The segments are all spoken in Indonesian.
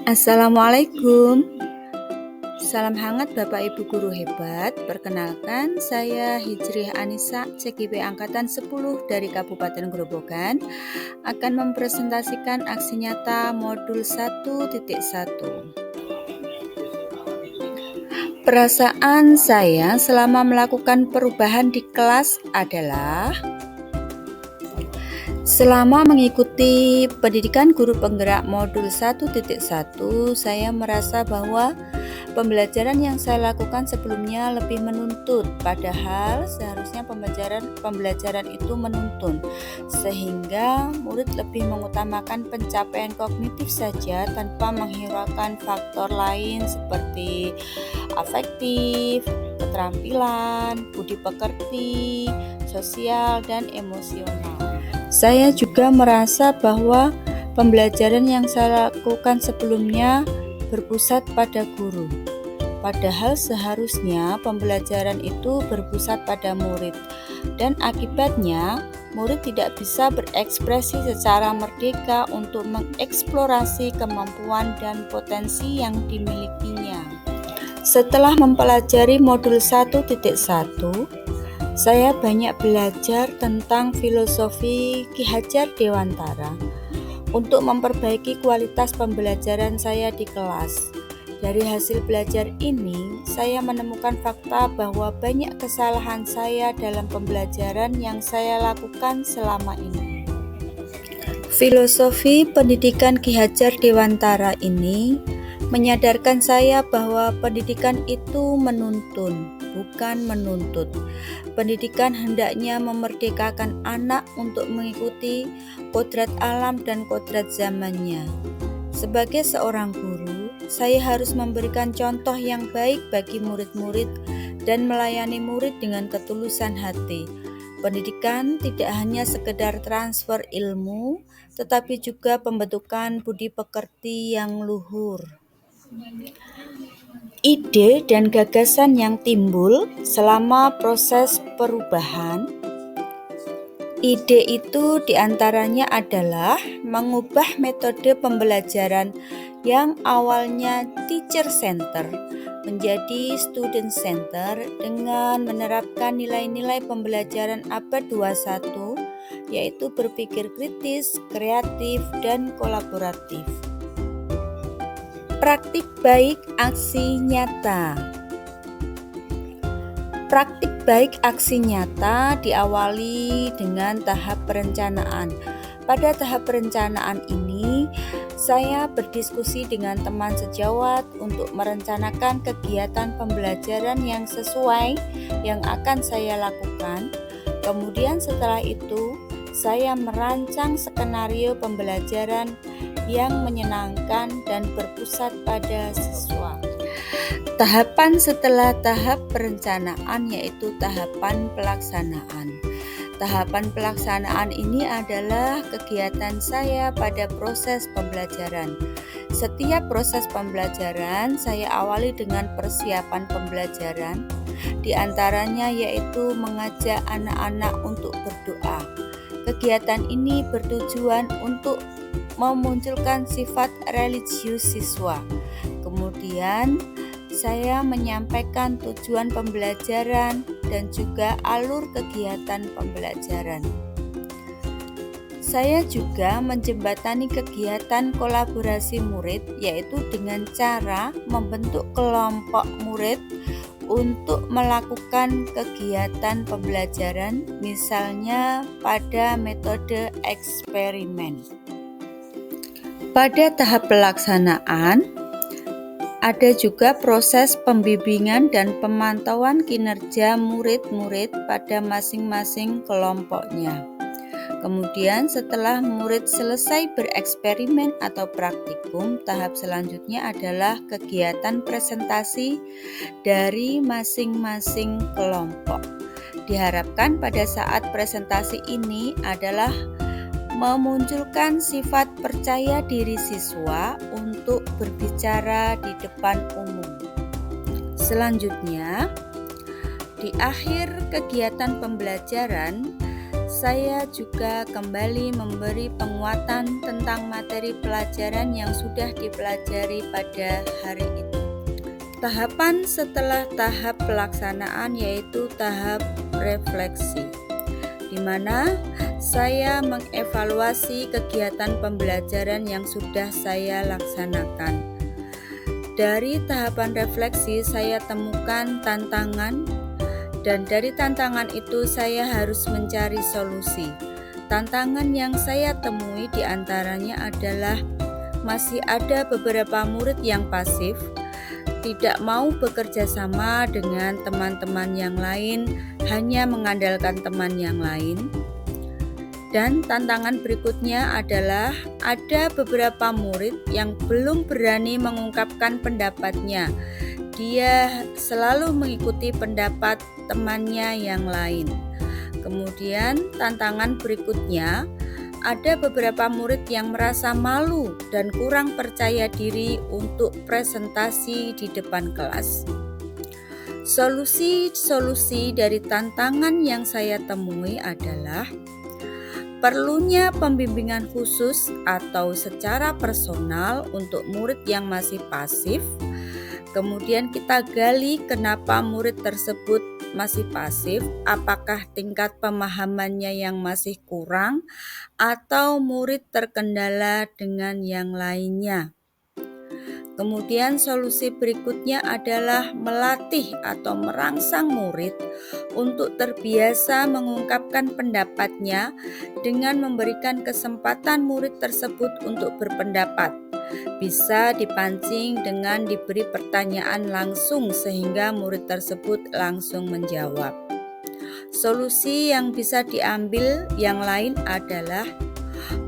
Assalamualaikum. Salam hangat Bapak Ibu Guru hebat. Perkenalkan, saya Hijrih Anissa, CGP Angkatan 10 dari Kabupaten Grobogan, akan mempresentasikan aksi nyata modul 1.1. Perasaan saya selama melakukan perubahan di kelas adalah selama mengikuti pendidikan guru penggerak modul 1.1, saya merasa bahwa pembelajaran yang saya lakukan sebelumnya lebih menuntut, padahal seharusnya pembelajaran itu menuntun, sehingga murid lebih mengutamakan pencapaian kognitif saja tanpa menghiraukan faktor lain seperti afektif, keterampilan, budi pekerti, sosial, dan emosional. Saya juga merasa bahwa pembelajaran yang saya lakukan sebelumnya berpusat pada guru, padahal seharusnya pembelajaran itu berpusat pada murid, dan akibatnya murid tidak bisa berekspresi secara merdeka untuk mengeksplorasi kemampuan dan potensi yang dimilikinya. Setelah mempelajari modul 1.1, saya banyak belajar tentang filosofi Ki Hajar Dewantara untuk memperbaiki kualitas pembelajaran saya di kelas. Dari hasil belajar ini, saya menemukan fakta bahwa banyak kesalahan saya dalam pembelajaran yang saya lakukan selama ini. Filosofi pendidikan Ki Hajar Dewantara ini menyadarkan saya bahwa pendidikan itu menuntun, bukan menuntut. Pendidikan hendaknya memerdekakan anak untuk mengikuti kodrat alam dan kodrat zamannya. Sebagai seorang guru, saya harus memberikan contoh yang baik bagi murid-murid dan melayani murid dengan ketulusan hati. Pendidikan tidak hanya sekedar transfer ilmu, tetapi juga pembentukan budi pekerti yang luhur. Ide dan gagasan yang timbul selama proses perubahan. Ide itu diantaranya adalah mengubah metode pembelajaran yang awalnya teacher center menjadi student center dengan menerapkan nilai-nilai pembelajaran abad 21, yaitu berpikir kritis, kreatif, dan kolaboratif. Praktik baik aksi nyata. Praktik baik aksi nyata diawali dengan tahap perencanaan. Pada tahap perencanaan ini, saya berdiskusi dengan teman sejawat untuk merencanakan kegiatan pembelajaran yang sesuai yang akan saya lakukan. Kemudian setelah itu, saya merancang skenario pembelajaran yang menyenangkan dan berpusat pada siswa. Tahapan setelah tahap perencanaan yaitu tahapan pelaksanaan. Tahapan pelaksanaan ini adalah kegiatan saya pada proses pembelajaran. Setiap proses pembelajaran saya awali dengan persiapan pembelajaran, di antaranya yaitu mengajak anak-anak untuk berdoa. Kegiatan ini bertujuan untuk memunculkan sifat religius siswa. Kemudian saya menyampaikan tujuan pembelajaran dan juga alur kegiatan pembelajaran. Saya juga menjembatani kegiatan kolaborasi murid, yaitu dengan cara membentuk kelompok murid untuk melakukan kegiatan pembelajaran, misalnya pada metode eksperimen. Pada tahap pelaksanaan, ada juga proses pembimbingan dan pemantauan kinerja murid-murid pada masing-masing kelompoknya. Kemudian setelah murid selesai bereksperimen atau praktikum, tahap selanjutnya adalah kegiatan presentasi dari masing-masing kelompok. Diharapkan pada saat presentasi ini adalah memunculkan sifat percaya diri siswa untuk berbicara di depan umum. Selanjutnya, di akhir kegiatan pembelajaran, saya juga kembali memberi penguatan tentang materi pelajaran yang sudah dipelajari pada hari itu. Tahapan setelah tahap pelaksanaan yaitu tahap refleksi, di mana saya mengevaluasi kegiatan pembelajaran yang sudah saya laksanakan. Dari tahapan refleksi saya temukan tantangan, dan dari tantangan itu saya harus mencari solusi. Tantangan yang saya temui diantaranya adalah masih ada beberapa murid yang pasif, tidak mau bekerja sama dengan teman-teman yang lain, hanya mengandalkan teman yang lain. Dan tantangan berikutnya adalah ada beberapa murid yang belum berani mengungkapkan pendapatnya. Dia selalu mengikuti pendapat temannya yang lain. Kemudian tantangan berikutnya, ada beberapa murid yang merasa malu dan kurang percaya diri untuk presentasi di depan kelas. Solusi dari tantangan yang saya temui adalah perlunya pembimbingan khusus atau secara personal untuk murid yang masih pasif. Kemudian kita gali kenapa murid tersebut masih pasif, apakah tingkat pemahamannya yang masih kurang atau murid terkendala dengan yang lainnya. Kemudian solusi berikutnya adalah melatih atau merangsang murid untuk terbiasa mengungkapkan pendapatnya dengan memberikan kesempatan murid tersebut untuk berpendapat. Bisa dipancing dengan diberi pertanyaan langsung sehingga murid tersebut langsung menjawab. Solusi yang bisa diambil yang lain adalah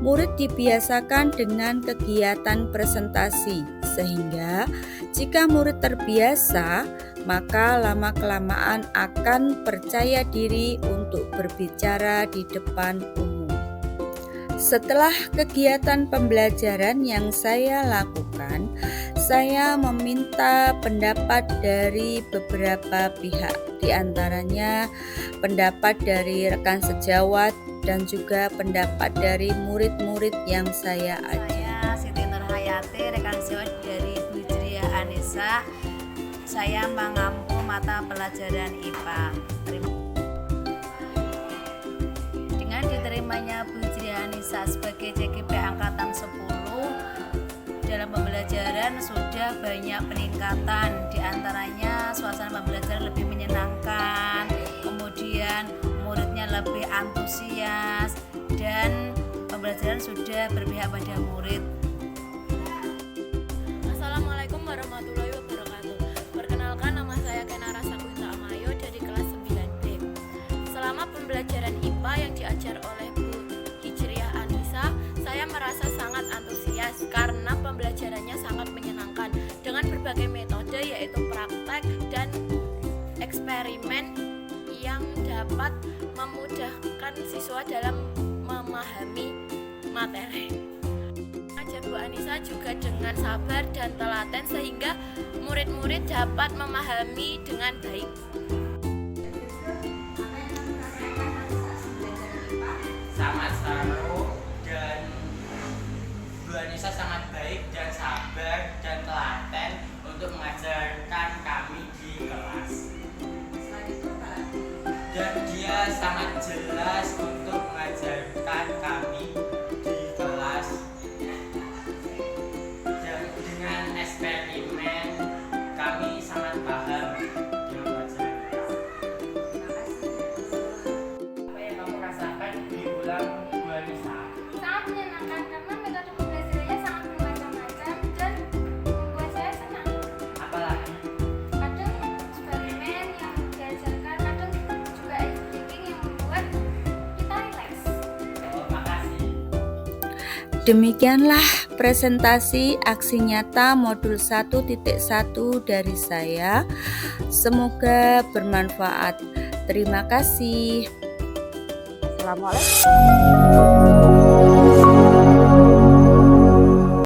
murid dibiasakan dengan kegiatan presentasi, sehingga jika murid terbiasa, maka lama-kelamaan akan percaya diri untuk berbicara di depan umum. Setelah kegiatan pembelajaran yang saya lakukan, saya meminta pendapat dari beberapa pihak, di antaranya pendapat dari rekan sejawat dan juga pendapat dari murid-murid yang saya ajar. Saya Siti Nurhayati, rekan sejawat dari Bu Hijriah Anissa. Saya mengampu mata pelajaran IPA. Dengan diterimanya Bu Hijriah Anissa sebagai CGP angkatan 10, dalam pembelajaran sudah banyak peningkatan, diantaranya suasana pembelajaran lebih menyenangkan, kemudian muridnya lebih antusias, dan pembelajaran sudah berpihak pada murid. Assalamualaikum warahmatullahi wabarakatuh. Perkenalkan, nama saya Kenara Sakuita Amayo dari kelas 9B. Selama pembelajaran IPA yang diajar oleh Bu Hijriah Anissa, saya merasa sangat antusias karena pembelajarannya sangat menyenangkan dengan berbagai metode, yaitu praktek dan eksperimen yang dapat memudahkan siswa dalam memahami materi. Ajar Bu Anissa juga dengan sabar dan telaten sehingga murid-murid dapat memahami dengan baik. Sangat seru, dan Bu Anissa sangat baik dan sabar dan telaten untuk mengajarkan kami di kelas. Dan dia sangat jelas untuk mengajarkan kami di kelas, dan dengan eksperimen kami sangat paham dengan pelajaran. Apa yang kamu rasakan di ulang Bu Anissa? Sangat menyenangkan karena metode pembelajarannya sangat bermacam-macam dan membuat saya senang. Apalagi? Kadang eksperimen yang diajarkan, kadang juga ice breaking yang membuat kita rileks. Oh, makasih. Demikianlah presentasi aksi nyata modul 1.1 dari saya. Semoga bermanfaat. Terima kasih. Assalamualaikum.